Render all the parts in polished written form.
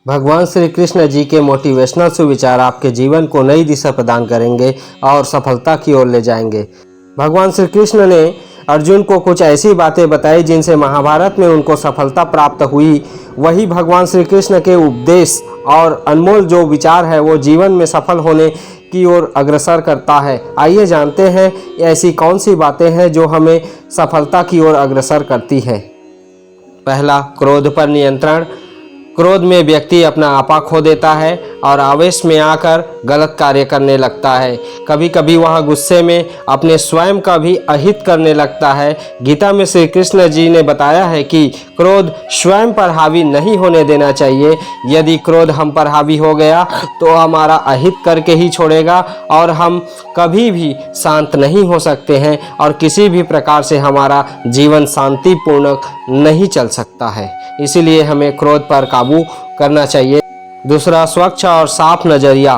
भगवान श्री कृष्ण जी के मोटिवेशनल सुविचार आपके जीवन को नई दिशा प्रदान करेंगे और सफलता की ओर ले जाएंगे। भगवान श्री कृष्ण ने अर्जुन को कुछ ऐसी बातें बताई जिनसे महाभारत में उनको सफलता प्राप्त हुई। वही भगवान श्री कृष्ण के उपदेश और अनमोल जो विचार है वो जीवन में सफल होने की ओर अग्रसर करता है। आइए जानते हैं ऐसी कौन सी बातें हैं जो हमें सफलता की ओर अग्रसर करती है। पहला, क्रोध पर नियंत्रण। क्रोध में व्यक्ति अपना आपा खो देता है और आवेश में आकर गलत कार्य करने लगता है। कभी कभी वह गुस्से में अपने स्वयं का भी अहित करने लगता है। गीता में श्री कृष्ण जी ने बताया है कि क्रोध स्वयं पर हावी नहीं होने देना चाहिए। यदि क्रोध हम पर हावी हो गया तो हमारा अहित करके ही छोड़ेगा और हम कभी भी शांत नहीं हो सकते हैं और किसी भी प्रकार से हमारा जीवन शांतिपूर्वक नहीं चल सकता है। इसीलिए हमें क्रोध पर काबू करना चाहिए। दूसरा, स्वच्छ और साफ नजरिया।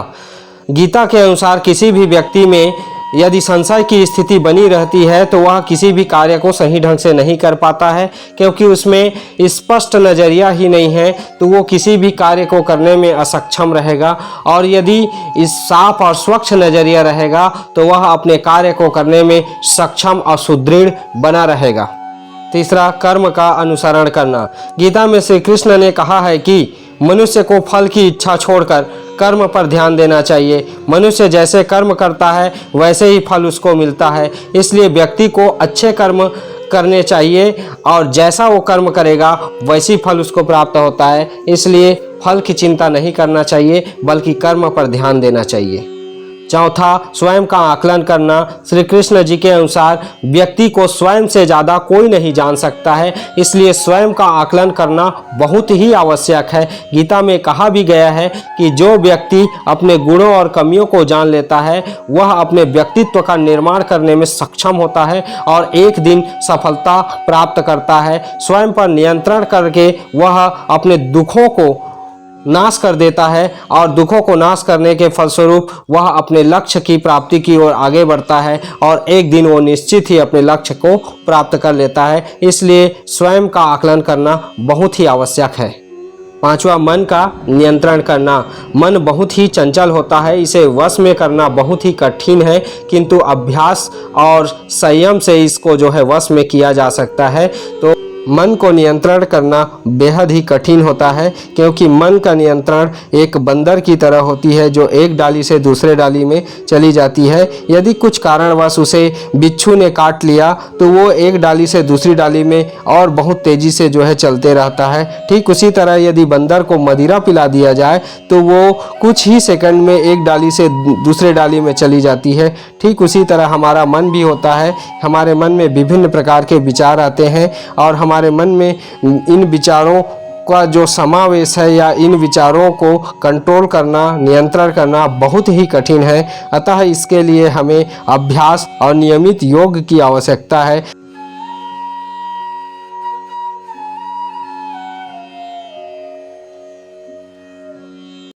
गीता के अनुसार किसी भी व्यक्ति में यदि संशय की स्थिति बनी रहती है तो वह किसी भी कार्य को सही ढंग से नहीं कर पाता है, क्योंकि उसमें स्पष्ट नज़रिया ही नहीं है तो वो किसी भी कार्य को करने में असक्षम रहेगा। और यदि इस साफ और स्वच्छ नज़रिया रहेगा तो वह अपने कार्य को करने में सक्षम और सुदृढ़ बना रहेगा। तीसरा, कर्म का अनुसरण करना। गीता में श्री कृष्ण ने कहा है कि मनुष्य को फल की इच्छा छोड़कर कर्म पर ध्यान देना चाहिए। मनुष्य जैसे कर्म करता है वैसे ही फल उसको मिलता है। इसलिए व्यक्ति को अच्छे कर्म करने चाहिए और जैसा वो कर्म करेगा वैसी फल उसको प्राप्त होता है। इसलिए फल की चिंता नहीं करना चाहिए बल्कि कर्म पर ध्यान देना चाहिए। चौथा, स्वयं का आकलन करना। श्री कृष्ण जी के अनुसार व्यक्ति को स्वयं से ज़्यादा कोई नहीं जान सकता है, इसलिए स्वयं का आकलन करना बहुत ही आवश्यक है। गीता में कहा भी गया है कि जो व्यक्ति अपने गुणों और कमियों को जान लेता है वह अपने व्यक्तित्व का निर्माण करने में सक्षम होता है और एक दिन सफलता प्राप्त करता है। स्वयं पर नियंत्रण करके वह अपने दुखों को नाश कर देता है और दुखों को नाश करने के फलस्वरूप वह अपने लक्ष्य की प्राप्ति की ओर आगे बढ़ता है और एक दिन वो निश्चित ही अपने लक्ष्य को प्राप्त कर लेता है। इसलिए स्वयं का आकलन करना बहुत ही आवश्यक है। पांचवा, मन का नियंत्रण करना। मन बहुत ही चंचल होता है, इसे वश में करना बहुत ही कठिन है, किंतु अभ्यास और संयम से इसको जो है वश में किया जा सकता है। तो मन को नियंत्रण करना बेहद ही कठिन होता है, क्योंकि मन का नियंत्रण एक बंदर की तरह होती है जो एक डाली से दूसरे डाली में चली जाती है। यदि कुछ कारणवश उसे बिच्छू ने काट लिया तो वो एक डाली से दूसरी डाली में और बहुत तेज़ी से जो है चलते रहता है। ठीक उसी तरह यदि बंदर को मदिरा पिला दिया जाए तो वो कुछ ही सेकंड में एक डाली से दूसरे डाली में चली जाती है। ठीक उसी तरह हमारा मन भी होता है। हमारे मन में विभिन्न प्रकार के विचार आते हैं और हमारे मन में इन विचारों का जो समावेश है या इन विचारों को कंट्रोल करना, नियंत्रण करना बहुत ही कठिन है। अतः इसके लिए हमें अभ्यास और नियमित योग की आवश्यकता है।